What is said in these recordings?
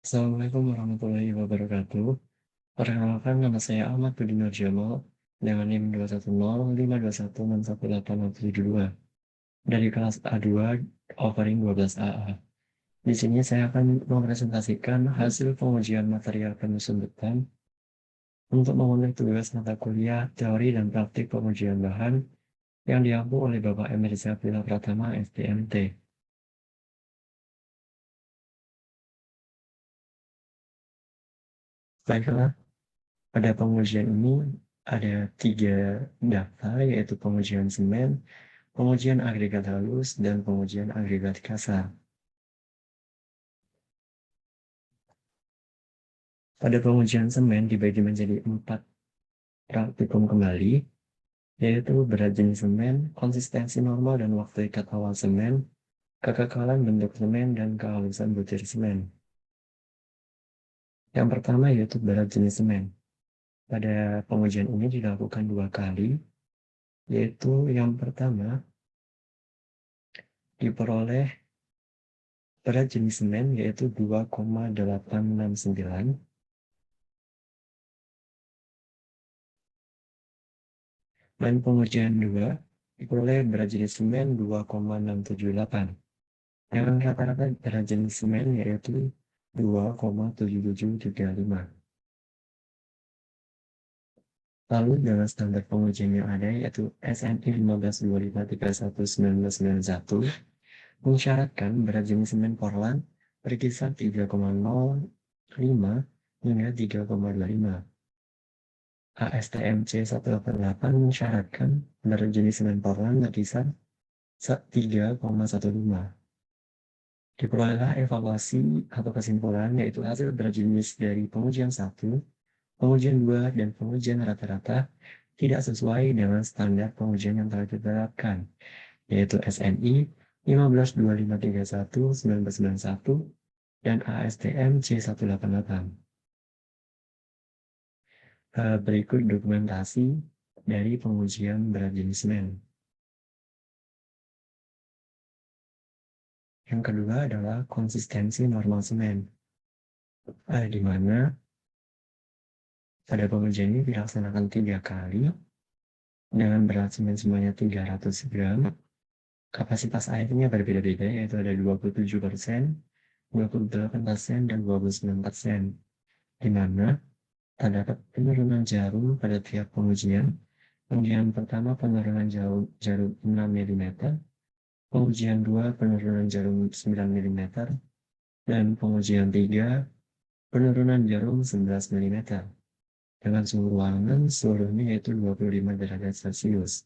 Assalamualaikum warahmatullahi wabarakatuh. Perkenalkan nama saya Ahmad Budi Nurjamal dengan NIM 21052161872 dari kelas A2 offering 12AA. Di sini saya akan mempresentasikan hasil pengujian material penyusunan untuk memenuhi tugas mata kuliah teori dan praktik pengujian bahan yang diampu oleh Bapak Emir Zafila Pratama, STMT. Baiklah, pada pengujian ini ada 3 daftar, yaitu pengujian semen, pengujian agregat halus, dan pengujian agregat kasar. Pada pengujian semen dibagi menjadi 4 praktikum kembali, yaitu berat jenis semen, konsistensi normal dan waktu ikat awal semen, kekekalan bentuk semen, dan kehalusan butir semen. Yang pertama yaitu berat jenis semen. Pada pengujian ini dilakukan 2 kali, yaitu yang pertama diperoleh berat jenis semen yaitu 2,869, dan pengujian 2 diperoleh berat jenis semen 2,678 dengan rata-rata berat jenis semen yaitu 2,7735. Lalu dengan standar pengujian yang ada yaitu SNI 1525311991 mensyaratkan berat jenis semen Portland berkisar 3,05 hingga 3,25. ASTM C188 mensyaratkan berat jenis semen Portland berkisar 3,15. Diperolehlah evaluasi atau kesimpulan yaitu hasil berat jenis dari pengujian 1, pengujian 2, dan pengujian rata-rata tidak sesuai dengan standar pengujian yang telah diterapkan, yaitu SNI 1525311991 dan ASTM C188. Berikut dokumentasi dari pengujian berat jenis semen. Yang kedua adalah konsistensi normal semen, di mana pada pengujian ini dilaksanakan 3 kali dengan berat semen semuanya 300 gram. Kapasitas airnya berbeda-beda, yaitu ada 27%, 28%, dan 29%, di mana terdapat penurunan jarum pada tiap pengujian. Pengujian pertama penurunan jarum 6 mm, pengujian 2 penurunan jarum 9 mm, dan pengujian 3 penurunan jarum 11 mm. Dengan suhu ruangan seluruhnya yaitu 25 derajat Celcius.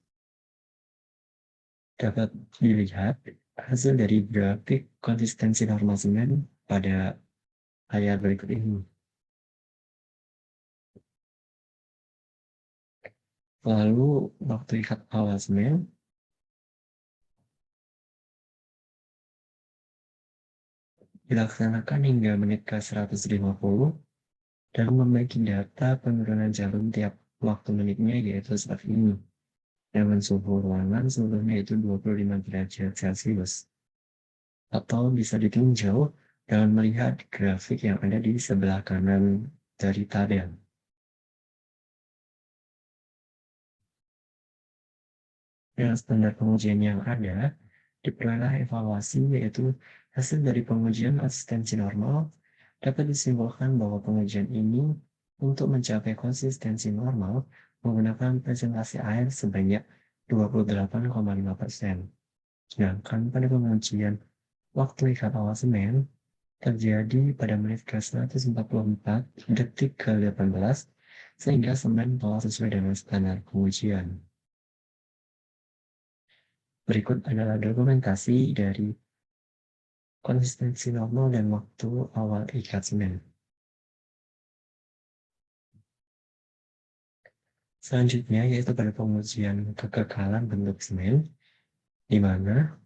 Dapat dilihat hasil dari grafik konsistensi normal semen pada layar berikut ini. Lalu waktu ikat awal semen dilaksanakan hingga menit ke 150 dan membagi data penurunan jarum tiap waktu menitnya yaitu seperti ini. Dengan suhu ruangan seluruhnya itu 25 derajat Celcius. Atau bisa ditinjau dengan melihat grafik yang ada di sebelah kanan dari tabel. Dengan standar pengujian yang ada, diperoleh evaluasi yaitu hasil dari pengujian konsistensi normal dapat disimpulkan bahwa pengujian ini untuk mencapai konsistensi normal menggunakan presentasi air sebanyak 28,5%. Sedangkan pada pengujian waktu ikat awal semen terjadi pada menit ke 144 detik ke 18 sehingga semen telah sesuai dengan standar pengujian. Berikut adalah dokumentasi dari konsistensi normal dan waktu awal ikat semen. Selanjutnya yaitu pada pengujian kekekalan bentuk semen, di mana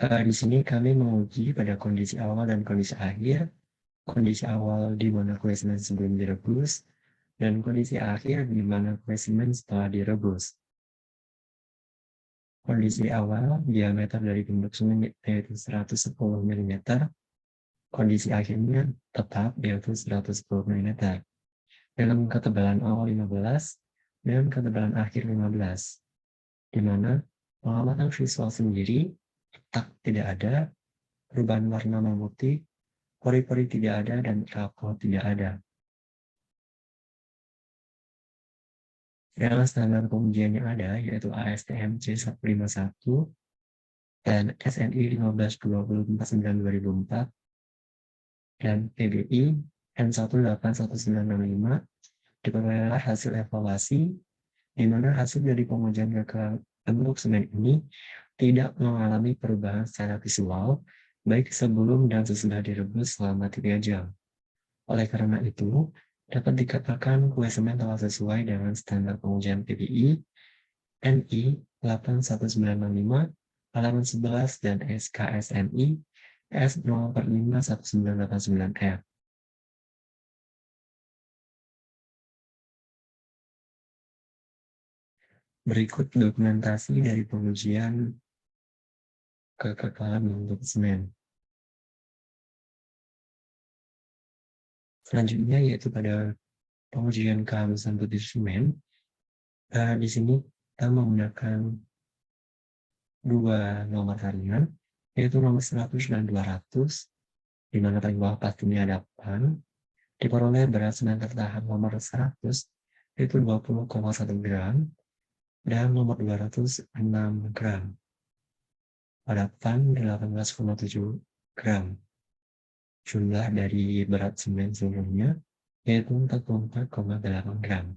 di sini kami menguji pada kondisi awal dan kondisi akhir. Kondisi awal di mana kue semen sebelum direbus, dan kondisi akhir di mana kue semen setelah direbus. Kondisi awal, diameter dari bentuk semen yaitu 110 mm. Kondisi akhirnya tetap yaitu 110 mm. Dalam ketebalan awal 15 dan ketebalan akhir 15. Di mana pengamatan visual sendiri tak tidak ada, perubahan warna memutih, pori-pori tidak ada, dan rapot tidak ada. Dalam standar pengujian yang ada, yaitu ASTM C151 dan SNI 152049-2004 dan PBI N18195, diperolehlah hasil evaluasi di mana hasil dari pengujian gagal bentuk semen ini tidak mengalami perubahan secara visual, baik sebelum dan sesudah direbus selama 3 jam. Oleh karena itu, dapat dikatakan kue semen telah sesuai dengan standar pengujian PPI NI 81965 halaman 11 dan SKSNI S0/51989F. Berikut dokumentasi dari pengujian kekekalan bentuk semen. Selanjutnya yaitu pada pengujian kehalusan butir semen. Di sini kita menggunakan dua nomor harian, yaitu nomor 100 dan 200, di mana paling bawah pastinya ada 8, diperoleh berat semen tertahan nomor 100, yaitu 20,1 gram, dan nomor 200 6 gram. Pada pan 18,7 gram. Jumlah dari berat semen seluruhnya yaitu 44,8 gram.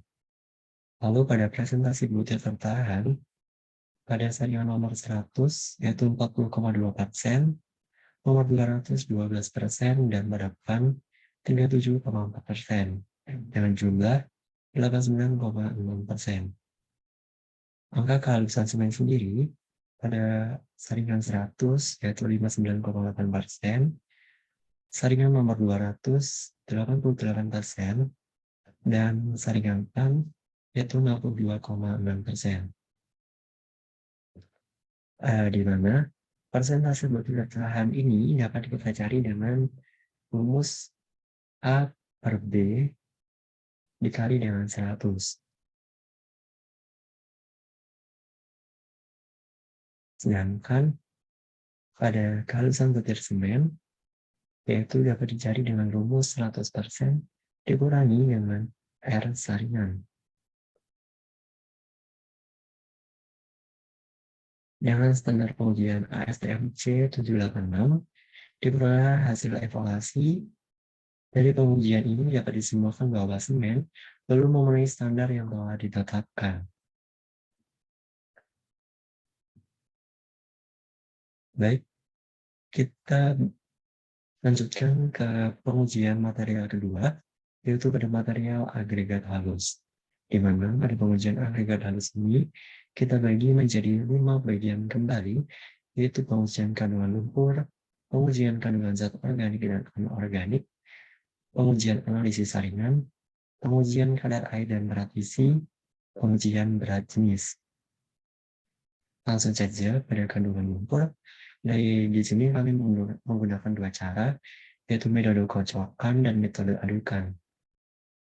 Lalu pada presentasi butir tertahan, pada saringan nomor 100 yaitu 40,2%, nomor 200 12%, dan pada pan 37,4%, dengan jumlah 89,6%. Angka kehalusan semen sendiri pada saringan 100 yaitu 59,8%, saringan nomor 200 88%, dan saringan pan yaitu 62,6%. Di mana persentase butir tertahan ini dapat kita cari dengan rumus A/B dikali dengan 100. Sedangkan pada kehalusan butir semen, yaitu dapat dicari dengan rumus 100% dikurangi dengan R saringan. Dengan standar pengujian ASTM C786, diperoleh hasil evaluasi dari pengujian ini dapat disimpulkan bahwa semen belum memenuhi standar yang telah ditetapkan. Baik, kita lanjutkan ke pengujian material kedua, yaitu pada material agregat halus. Di mana pada pengujian agregat halus ini, kita bagi menjadi 5 bagian kembali, yaitu pengujian kandungan lumpur, pengujian kandungan zat organik dan anorganik, pengujian analisis saringan, pengujian kadar air dan berat isi, pengujian berat jenis. Langsung saja pada kandungan lumpur. Di sini kami menggunakan dua cara, yaitu metode kocokan dan metode adukan.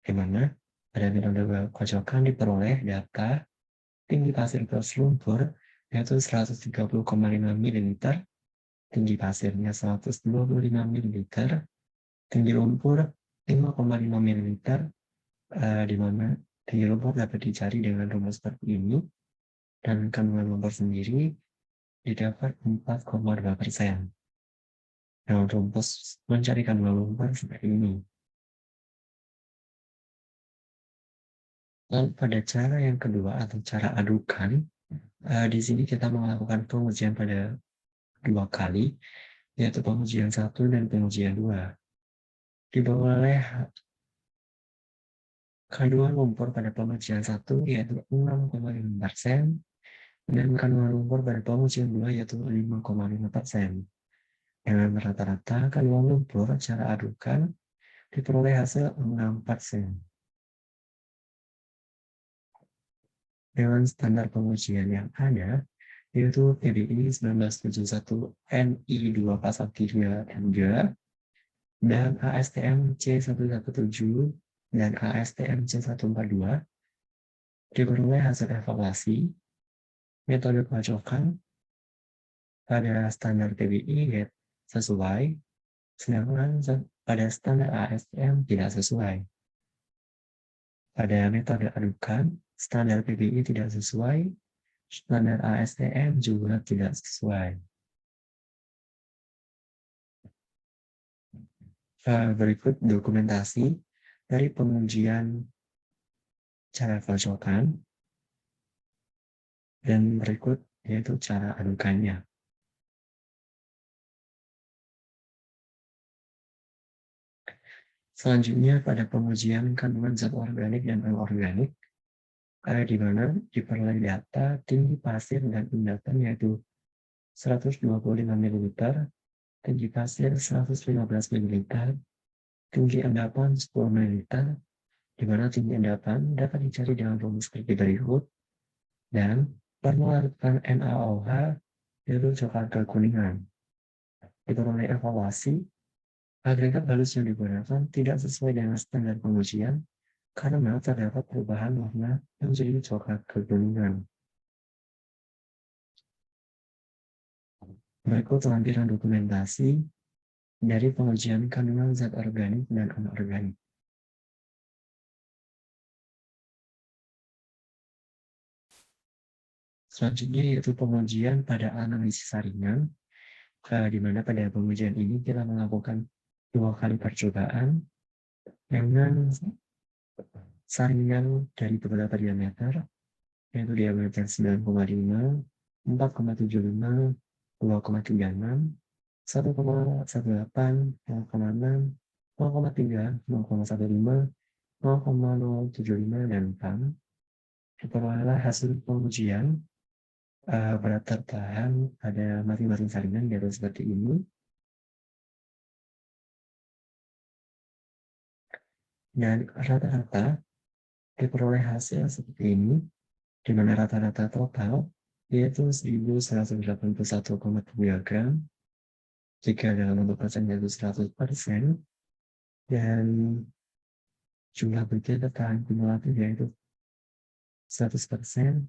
Di mana pada metode kocokan diperoleh data tinggi pasir plus lumpur yaitu 130,5 ml, tinggi pasirnya 125 ml, tinggi lumpur 5,5 ml, di mana tinggi lumpur dapat dicari dengan rumus seperti ini, dan kandungan lumpur sendiri didapat 4,2%. Dengan rumus mencari kandungan lumpur seperti ini. Lalu pada cara yang kedua atau cara adukan, di sini kita melakukan pengujian pada 2 kali, yaitu pengujian 1 dan pengujian 2. Diperoleh kandungan lumpur pada pengujian 1 yaitu 6,5%, dan kandungan lumpur pada pengujian 2 yaitu 5,5%. Dengan rata-rata kandungan lumpur cara adukan diperoleh hasil 6%. Dengan standar pengujian yang ada, yaitu PBI 1971 NI 243 dan ASTM C117 dan ASTM C142 diperoleh hasil evaluasi metode pacokan pada standar PBI sesuai, sedangkan pada standar ASTM tidak sesuai. Pada metode adukan, standar PBI tidak sesuai, standar ASTM juga tidak sesuai. Berikut dokumentasi dari pengujian cara pacokan dan berikut yaitu cara adukannya. Selanjutnya pada pengujian kandungan zat organik dan anorganik, di mana diperoleh data tinggi pasir dan endapan yaitu 125 ml, tinggi pasir 115 ml, tinggi endapan 10 ml, di mana tinggi endapan dapat dicari dengan rumus seperti berikut, dan permulaan NaOH yaitu coklat kekuningan. Diperoleh evaluasi, agregat halus yang digunakan tidak sesuai dengan standar pengujian karena terdapat perubahan warna menjadi coklat kekuningan. Berikut lampiran dokumentasi dari pengujian kandungan zat organik dan anorganik. Selanjutnya yaitu pengujian pada analisis saringan, di mana pada pengujian ini kita melakukan 2 kali percobaan dengan saringan dari beberapa diameter, yaitu diameter 9,5, 4,75, 2,36, 1,18, 0,6, 0,3, 0,15, 0,075, dan 6. Diperolehlah hasil pengujian berat tertahan pada masing-masing saringan yaitu seperti ini. Dan rata-rata diperoleh hasil seperti ini, di mana rata-rata total yaitu 1181,3 gram, jika dalam bentuk persen yaitu 100%, dan jumlah butir tertahan kumulatif yaitu 100%,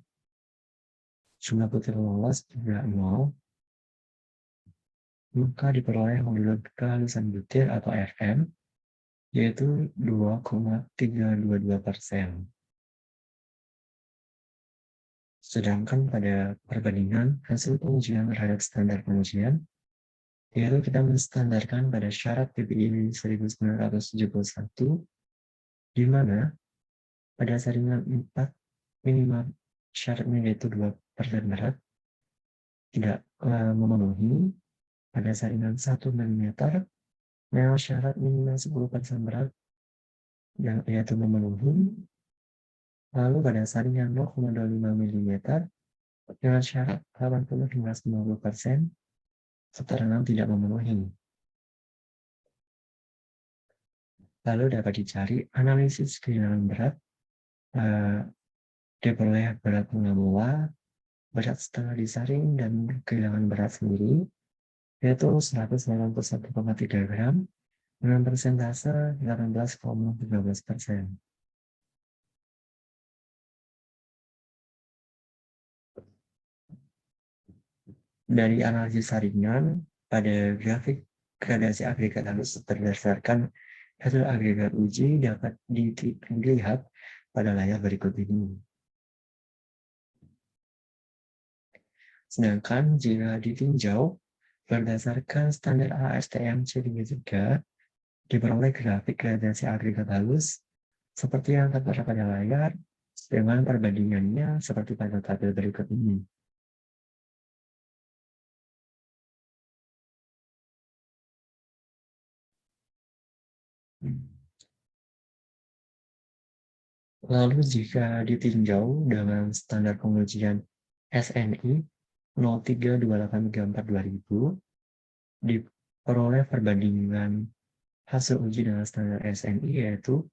jumlah butir lolos juga 0, maka diperoleh modulus kehalusan butir atau FM yaitu 2,322%. Sedangkan pada perbandingan hasil pengujian terhadap standar pengujian, yaitu kita menstandarkan pada syarat PBI 1971, di mana pada saringan 4 minimal syaratnya yaitu 2% berat tidak memenuhi, pada saringan 1 mm syarat minimal 10% berat yang yaitu memenuhi, lalu pada saringan 0,25 mm dengan syarat 80 hingga 90% keterangan tidak memenuhi. Lalu dapat dicari analisis kehilangan berat, diperoleh berat mula, berat setelah disaring, dan kehilangan berat sendiri, yaitu 181,3 gram dengan persentase 18,13%. Dari analisis saringan, pada grafik gradasi agregat halus berdasarkan hasil agregat uji dapat dilihat pada layar berikut ini. Sedangkan jika ditinjau berdasarkan standar ASTM C33, diperoleh grafik gradasi agregat halus seperti yang tertera pada layar dengan perbandingannya seperti pada tabel berikut ini. Lalu jika ditinjau dengan standar pengujian SNI 032834 diperoleh perbandingan hasil uji dengan standar SNI yaitu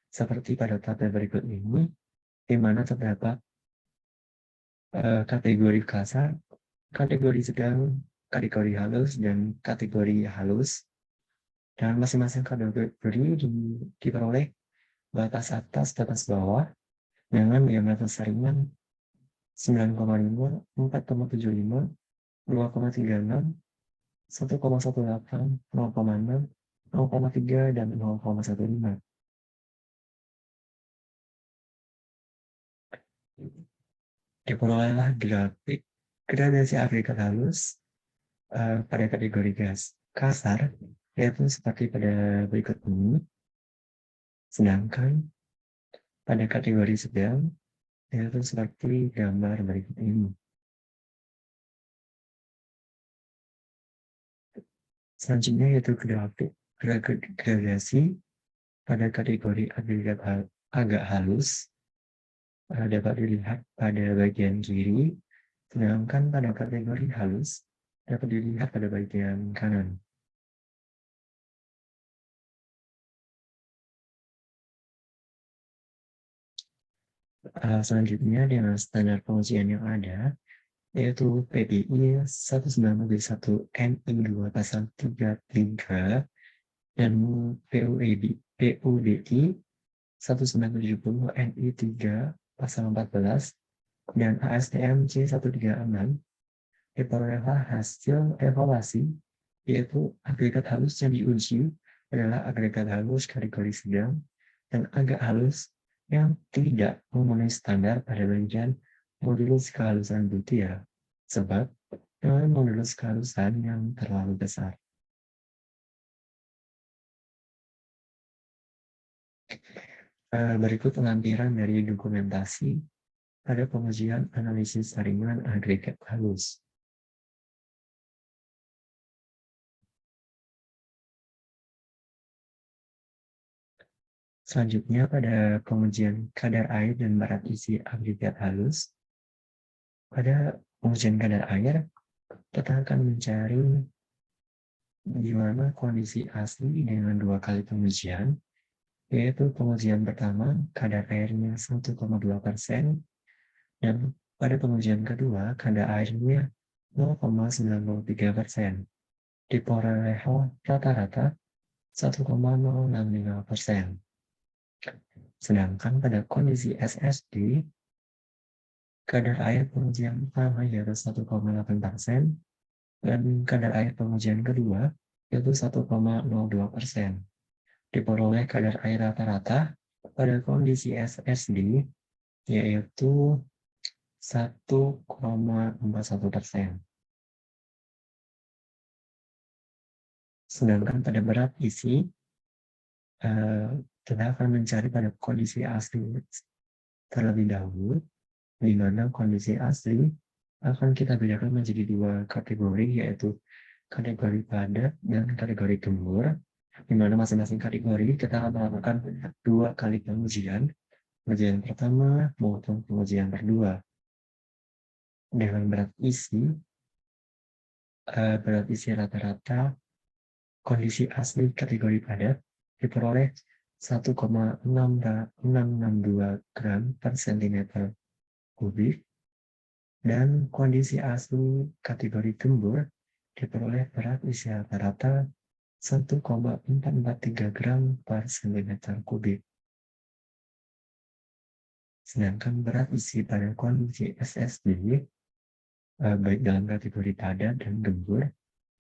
seperti pada tabel berikut ini, di mana terdapat kategori kasar kategori sedang, kategori halus, dan kategori halus. Dan masing-masing kategori diperoleh batas atas, batas bawah, dengan diameter saringan 9,5, 4,75, 2,36, 1,18, 0,6, 0,3, dan 0,15. Diperolehlah grafik gradasi agregat halus pada kategori gas kasar, yaitu seperti pada berikut ini. Sedangkan pada kategori sedang, yaitu seperti gambar berikut ini. Selanjutnya yaitu grafik gradasi pada kategori agregat agak halus dapat dilihat pada bagian kiri, sedangkan pada kategori halus dapat dilihat pada bagian kanan. Selanjutnya dengan standar pengujian yang ada, yaitu PPI 1971 NI 2 pasal 33 dan PUBI 1970 NI 3 pasal 14 dan ASTM C136 diperolehlah hasil evaluasi, yaitu agregat halus yang diuji adalah agregat halus kategori sedang dan agak halus yang tidak memenuhi standar pada bagian modulus kehalusan butir, sebab dengan modulus kehalusan yang terlalu besar. Berikut lampiran dari dokumentasi pada pengujian analisis saringan agregat halus. Selanjutnya pada pengujian kadar air dan berat isi agregat halus. Pada pengujian kadar air, kita akan mencari di mana kondisi asli dengan 2 kali pengujian, yaitu pengujian pertama kadar airnya 1,2%, dan pada pengujian kedua kadar airnya 0,93%. Diperoleh rata-rata 1,065%. Sedangkan pada kondisi SSD, kadar air pengujian pertama yaitu 1,8%, dan kadar air pengujian kedua yaitu 1,02%. Diperoleh kadar air rata-rata pada kondisi SSD yaitu 1,41%. Sedangkan pada berat isi, kita akan mencari pada kondisi asli terlebih dahulu, di mana kondisi asli akan kita bedakan menjadi 2 kategori, yaitu kategori padat dan kategori gembur, di mana masing-masing kategori kita akan melakukan 2 kali pengujian pertama maupun pengujian kedua. Dengan berat isi rata-rata kondisi asli kategori padat diperoleh 1,662 gram per cm kubik, dan kondisi asli kategori gembur diperoleh berat isi rata-rata 1,443 gram per cm kubik. Sedangkan berat isi pada kondisi SSD, baik dalam kategori padat dan gembur,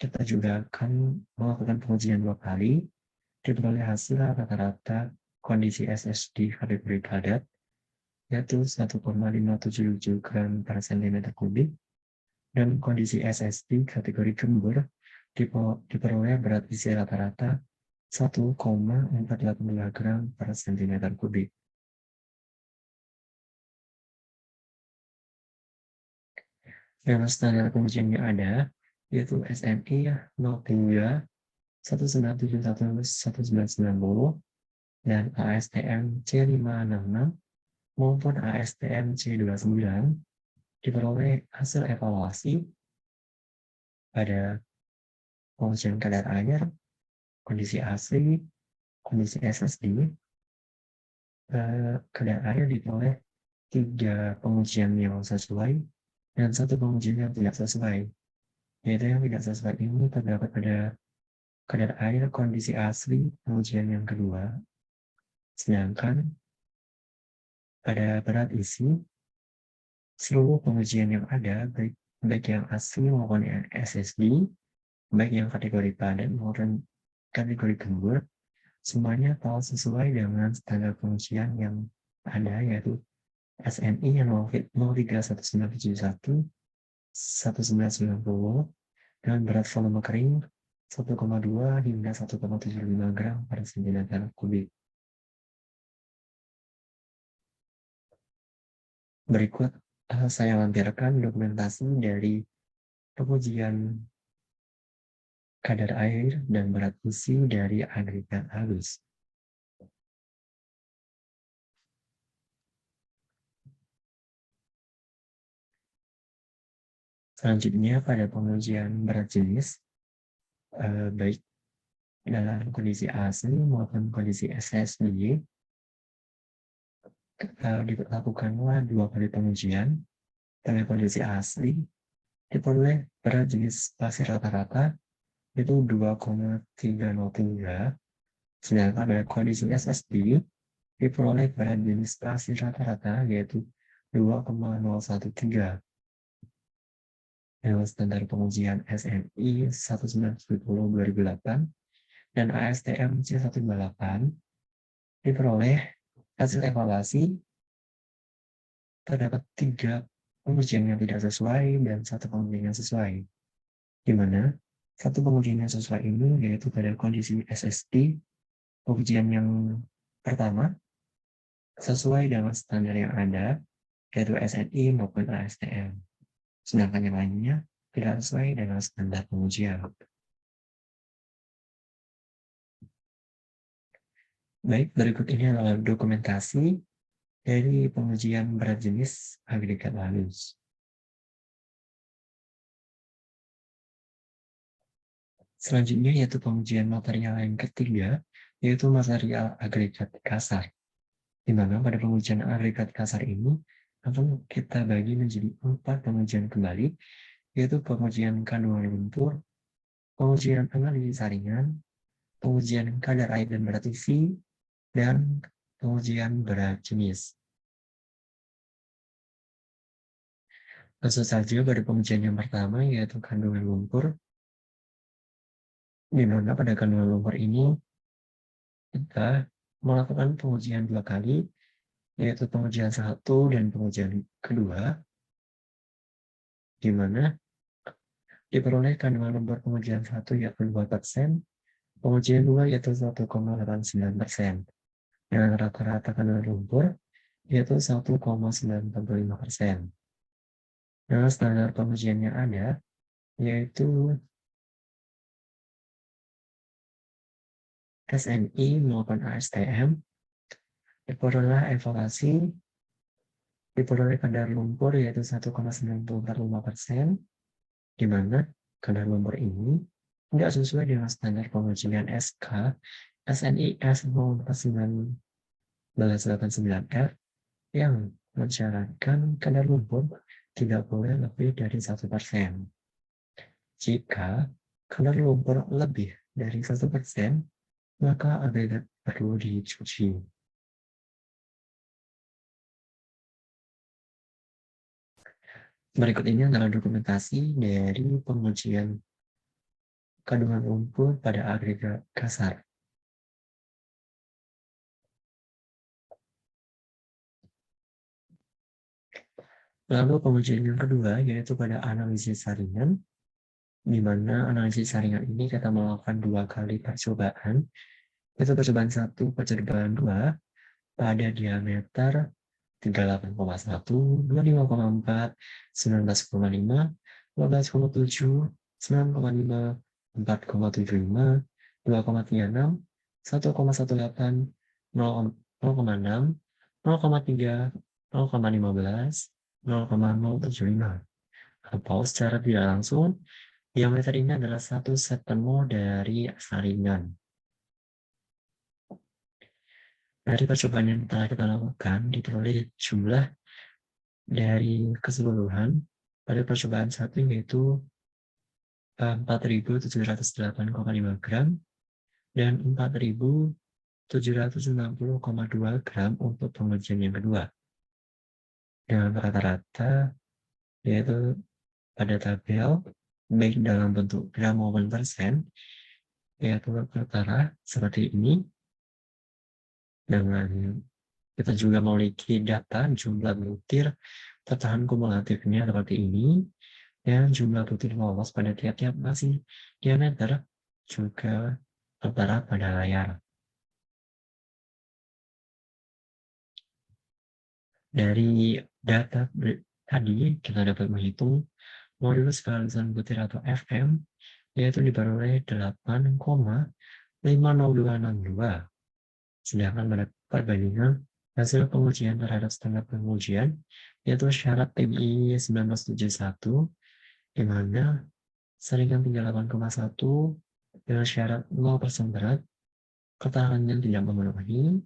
kita juga akan melakukan pengujian 2 kali, diperoleh hasil rata-rata kondisi SSD kategori padat, yaitu 1,577 gram per cm kubik, dan kondisi SSD kategori gembur diperoleh berat isi rata-rata 1,482 gram per cm kubik. Dengan standar pengujian yang ada, yaitu SMI 03 1971-1990 dan ASTM C566 maupun ASTM C29, diperoleh hasil evaluasi pada pengujian kadar air, kondisi asli, kondisi SSD. Kadar air diperoleh 3 pengujian yang sesuai, dan satu pengujian yang tidak sesuai, yaitu yang tidak sesuai ini terdapat pada kadar air kondisi asli pengujian yang kedua, sedangkan pada berat isi, seluruh pengujian yang ada, baik yang asli maupun yang SSD, baik yang kategori padat maupun kategori gembur, semuanya telah sesuai dengan standar pengujian yang ada, yaitu SNI 031971 1990 dengan berat volume kering 1,2 hingga 1,75 gram per sentimeter kubik. Berikut saya lampirkan dokumentasi dari pengujian kadar air dan berat isi dari agregat halus. Selanjutnya pada pengujian berat jenis, baik dalam kondisi asli maupun kondisi SSD, dilakukanlah 2 kali pengujian. Pada kondisi asli, diperoleh berat jenis pasir rata-rata itu 2,303, sedangkan pada kondisi SSD diperoleh berat jenis pasir rata-rata yaitu 2,013. Dengan standar pengujian SNI 1970-2008 dan ASTM C128 diperoleh hasil evaluasi terdapat 3 pengujian yang tidak sesuai dan 1 pengujian yang sesuai, di mana 1 pengujian yang sesuai ini yaitu pada kondisi SSD, pengujian yang pertama sesuai dengan standar yang ada, yaitu SNI maupun ASTM, sedangkan yang lainnya tidak sesuai dengan standar pengujian. Baik, berikut ini adalah dokumentasi dari pengujian berat jenis agregat halus. Selanjutnya yaitu pengujian material yang ketiga, yaitu material agregat kasar, di mana pada pengujian agregat kasar ini akan kita bagi menjadi 4 pengujian kembali, yaitu pengujian kandungan lumpur, pengujian analisis saringan, pengujian kadar air dan berat isi, dan pengujian berat jenis. Langsung saja pada pengujian yang pertama yaitu kandungan lumpur, di mana pada kandungan lumpur ini kita melakukan pengujian 2 kali, yaitu pengujian 1 dan pengujian kedua, di mana diperoleh kandungan lumpur pengujian 1 yaitu 2%, pengujian 2 yaitu 1,89%, dengan rata-rata kandungan lumpur yaitu 1,95%. Dengan standar pengujian yang ada, yaitu SNI maupun ASTM, diperoleh kadar lumpur yaitu 1,945%, di mana kadar lumpur ini tidak sesuai dengan standar pengujian SK SNI S049-89F yang mensyaratkan kadar lumpur tidak boleh lebih dari 1%. Jika kadar lumpur lebih dari 1%, maka agregat perlu dicuci. Berikut ini adalah dokumentasi dari pengujian kandungan lumpur pada agregat kasar. Lalu pengujian yang kedua yaitu pada analisis saringan, di mana analisis saringan ini kita melakukan 2 kali percobaan, yaitu percobaan 1, percobaan 2 pada diameter 38,1, 25,4, 19,5, 12,7, 9,5, 4,75, 2,36, 1,18, 0,6, 0,3, 0,15, 0,075. Atau secara tidak langsung, diameter ini adalah 1 set penuh dari saringan. Dari percobaan yang telah kita lakukan, diperoleh jumlah dari keseluruhan pada percobaan 1 yaitu 4.708,5 gram dan 4.760,2 gram untuk pengujian yang kedua. Dengan rata-rata yaitu pada tabel baik dalam bentuk gram maupun persen yaitu tertera seperti ini. Dengan kita juga memiliki data jumlah butir tertahan kumulatifnya seperti ini, dan jumlah butir lolos pada tiap-tiap masing diameter juga tertera pada layar. Dari data tadi kita dapat menghitung modulus kehalusan butir atau FM yaitu diperoleh 8,50262. Sedangkan pada perbandingan hasil pengujian terhadap standar pengujian yaitu syarat PBI 1971 di mana saringan 38,1 dengan syarat 0% berat keterangannya tidak memenuhi,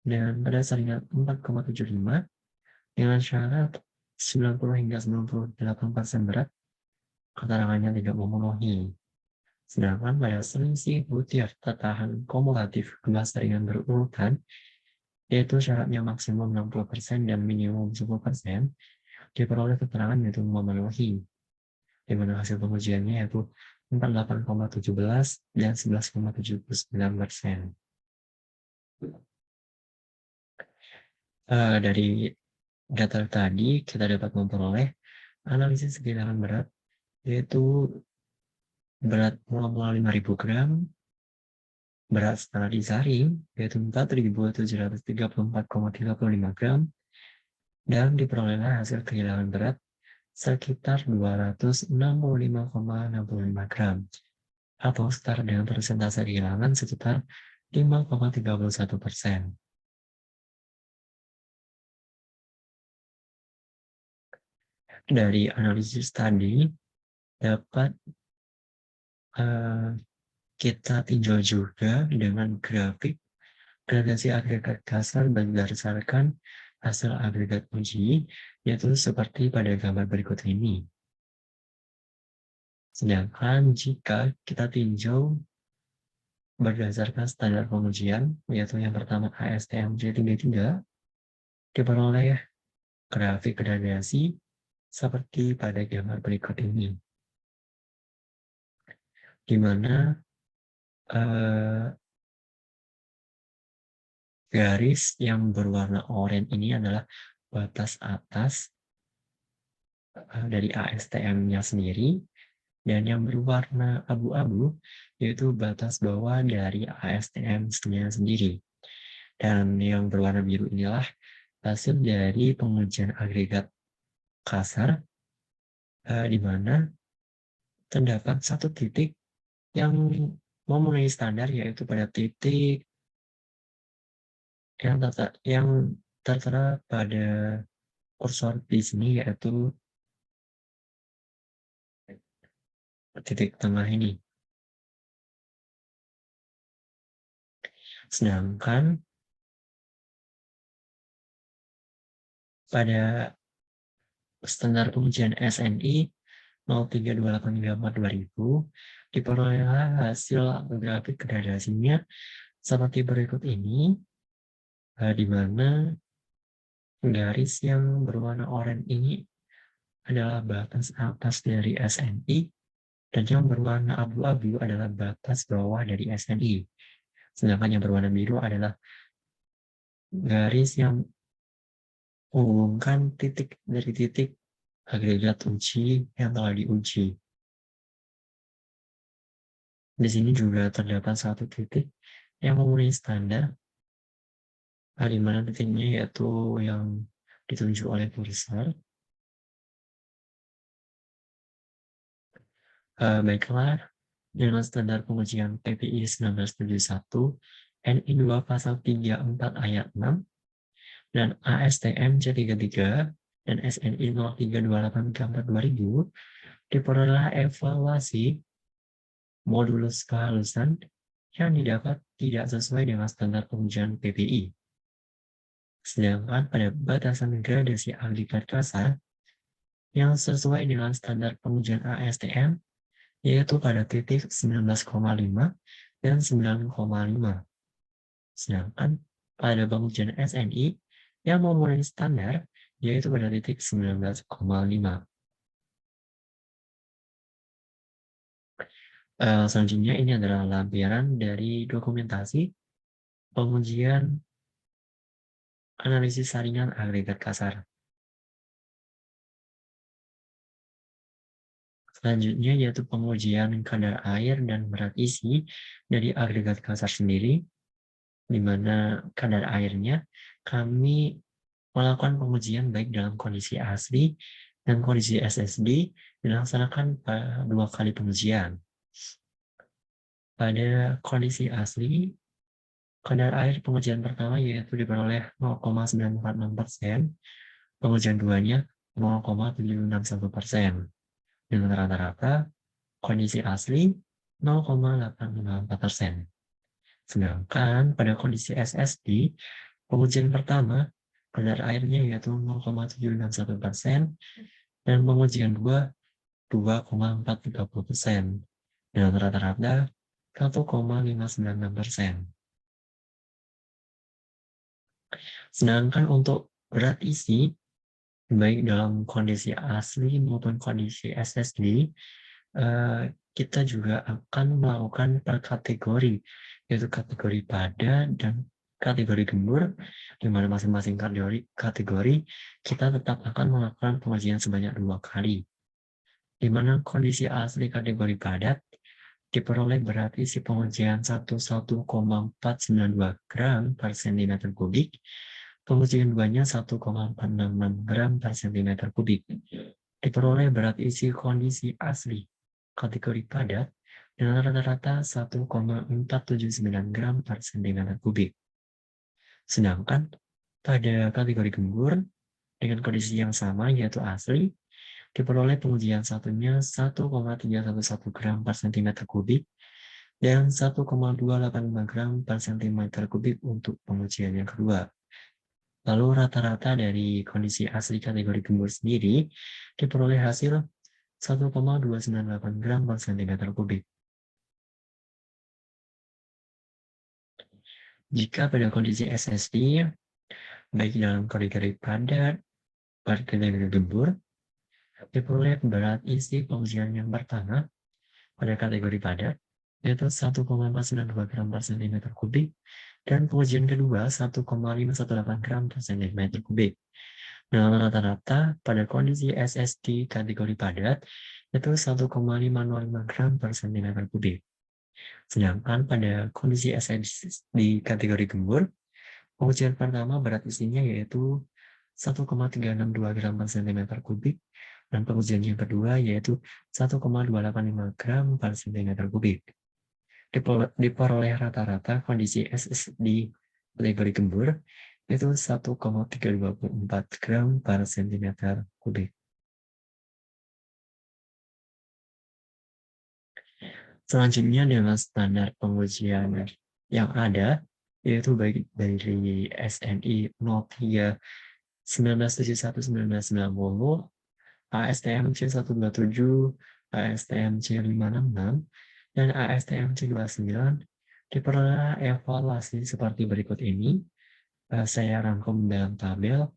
dan pada saringan 4,75 dengan syarat 90 hingga 98% berat keterangannya tidak memenuhi. Sedangkan pada selisih butir tertahan kumulatif dua saringan berurutan yaitu syaratnya maksimum 60% dan minimum 10%, diperoleh keterangan yaitu memenuhi, di mana hasil pengujiannya yaitu 48,17 dan 11,79%. Dari data tadi kita dapat memperoleh analisis kehilangan berat yaitu berat 5.000 gram, berat setelah disaring yaitu 4.734,35 gram, dan diperolehlah hasil kehilangan berat sekitar 265,65 gram atau setara dengan persentase kehilangan sekitar 5,31%. Dari analisis tadi dapat kita tinjau juga dengan grafik gradasi agregat kasar berdasarkan hasil agregat uji, yaitu seperti pada gambar berikut ini. Sedangkan jika kita tinjau berdasarkan standar pengujian, yaitu yang pertama ASTM C33, diperoleh grafik gradasi seperti pada gambar berikut ini, di mana garis yang berwarna oranye ini adalah batas atas dari ASTM-nya sendiri, dan yang berwarna abu-abu yaitu batas bawah dari ASTM-nya sendiri. Dan yang berwarna biru inilah hasil dari pengujian agregat kasar, di mana terdapat satu titik yang memenuhi standar yaitu pada titik yang tertera pada kursor di sini yaitu titik tengah ini. Sedangkan pada standar pengujian SNI 032834 diperoleh hasil grafik gradasinya seperti berikut ini, di mana garis yang berwarna oranye ini adalah batas atas dari SNI dan yang berwarna abu-abu adalah batas bawah dari SNI. Sedangkan yang berwarna biru adalah garis yang menghubungkan titik dari titik agregat uji yang telah diuji. Di sini juga terdapat satu titik yang memenuhi standar, di mana titiknya yaitu yang ditunjuk oleh kursor. Baiklah, dengan standar pengujian PPI 1971, NI 2 pasal 34 ayat 6, dan ASTM C33 dan SNI 0328/2000 diperoleh evaluasi modulus kehalusan yang didapat tidak sesuai dengan standar pengujian PPI. Sedangkan pada batasan gradasi agregat kasar yang sesuai dengan standar pengujian ASTM, yaitu pada titik 19,5 dan 9,5. Sedangkan pada pengujian SNI yang memenuhi standar, yaitu pada titik 19,5. Selanjutnya ini adalah lampiran dari dokumentasi pengujian analisis saringan agregat kasar. Selanjutnya yaitu pengujian kadar air dan berat isi dari agregat kasar sendiri, di mana kadar airnya kami melakukan pengujian baik dalam kondisi asli dan kondisi SSD dilaksanakan pada 2 kali pengujian. Pada kondisi asli, kadar air pengujian pertama yaitu diperoleh 0,946%, pengujian duanya 0,761%. Dengan rata-rata kondisi asli 0,854%. Sedangkan pada kondisi SSD, pengujian pertama kadar airnya yaitu 0,761% dan pengujian 2,430%. Dengan rata-rata 1,596%. Sedangkan untuk berat isi, baik dalam kondisi asli maupun kondisi SSD, kita juga akan melakukan per kategori, yaitu kategori padat dan kategori gembur, di mana masing-masing kategori kita tetap akan melakukan pengujian sebanyak 2 kali. Di mana kondisi asli kategori padat diperoleh berat isi pengujian 11,492 gram per cm kubik, pengujian duanya 1,466 gram per cm kubik. Diperoleh berat isi kondisi asli kategori padat dengan rata-rata 1,479 gram per cm kubik. Sedangkan pada kategori gembur dengan kondisi yang sama yaitu asli, diperoleh pengujian satunya 1,311 gram per cm kubik dan 1,285 gram per cm kubik untuk pengujian yang kedua. Lalu rata-rata dari kondisi asli kategori gembur sendiri diperoleh hasil 1,298 gram per cm kubik. Jika pada kondisi SSD, baik dalam kategori padat, kategori gembur, diperoleh berat isi pengujian yang pertama pada kategori padat, yaitu 1,492 gram per cm kubik, dan pengujian kedua 1,518 gram per cm kubik. Dengan rata-rata pada kondisi SSD kategori padat, itu 1,505 gram per cm kubik. Sedangkan pada kondisi SSD kategori gembur, pengujian pertama berat isinya yaitu 1,362 gram per cm kubik, dan pengujian yang kedua yaitu 1,285 gram per cm kubik. Diperoleh rata-rata kondisi SSD kategori gembur itu 1,324 gram per cm kubik. Selanjutnya dengan standar pengujian yang ada, yaitu baik dari SNI 03 1971 1990, ASTM C127, ASTM C566, dan ASTM C29 diperoleh evaluasi seperti berikut ini. Saya rangkum dalam tabel,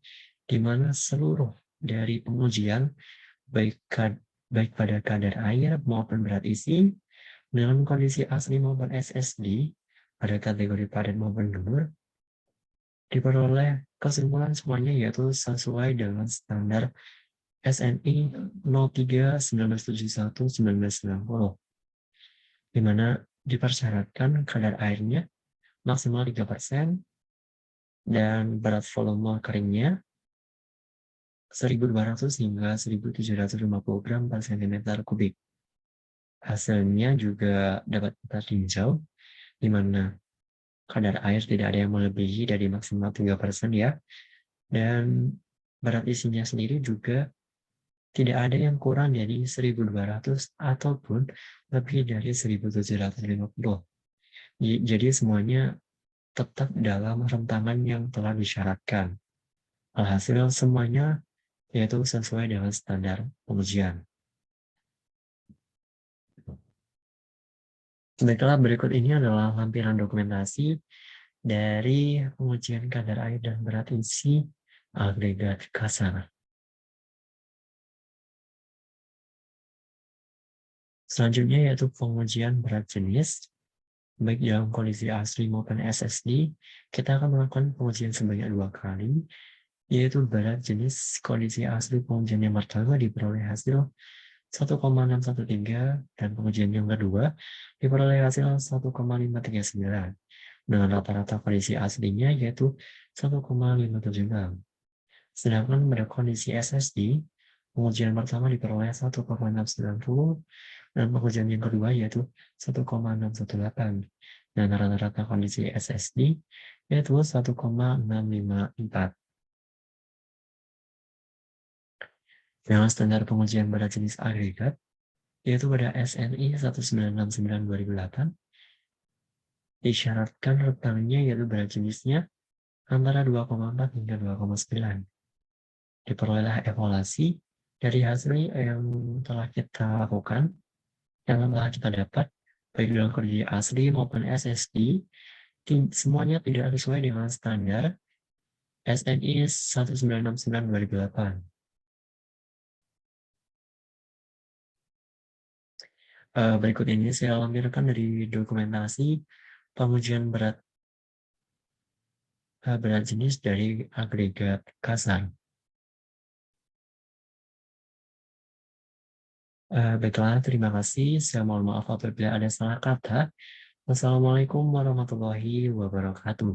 di mana seluruh dari pengujian baik pada kadar air maupun berat isi dalam kondisi asli maupun SSD pada kategori padat maupun gembur diperoleh kesimpulan semuanya yaitu sesuai dengan standar SNI 03 1971 1990, di mana dipersyaratkan kadar airnya maksimal 3% dan berat volume keringnya 1.200 hingga 1.750 gram per cm kubik. Hasilnya juga dapat kita tinjau, di mana kadar air tidak ada yang melebihi dari maksimal 3% ya, dan berat isinya sendiri juga tidak ada yang kurang dari 1.200 ataupun lebih dari 1.750. Jadi semuanya tetap dalam rentaman yang telah disyaratkan. Alhasil semuanya yaitu sesuai dengan standar pengujian. Baiklah, berikut ini adalah lampiran dokumentasi dari pengujian kadar air dan berat isi agregat kasar. Selanjutnya yaitu pengujian berat jenis, baik dalam kondisi asli maupun SSD. Kita akan melakukan pengujian sebanyak 2 kali, yaitu berat jenis kondisi asli pengujian yang pertama diperoleh hasil 1,613 dan pengujian yang kedua diperoleh hasil 1,539 dengan rata-rata kondisi aslinya yaitu 1,576. Sedangkan pada kondisi SSD, pengujian pertama diperoleh 1,690 dan pengujian yang kedua yaitu 1,618 dan rata-rata kondisi SSD yaitu 1,654. Dengan standar pengujian berat jenis agregat, yaitu pada SNI 1969-2008, disyaratkan rentangnya yaitu berat jenisnya antara 2,4 hingga 2,9. Diperolehlah evaluasi dari hasil yang telah kita lakukan, yang telah kita dapat, baik dalam kondisi asli maupun SSD, semuanya tidak sesuai dengan standar SNI 1969-2008. Berikut ini saya lampirkan dari dokumentasi pengujian berat jenis dari agregat kasar. Baiklah, terima kasih. Saya mohon maaf apabila ada salah kata. Wassalamualaikum warahmatullahi wabarakatuh.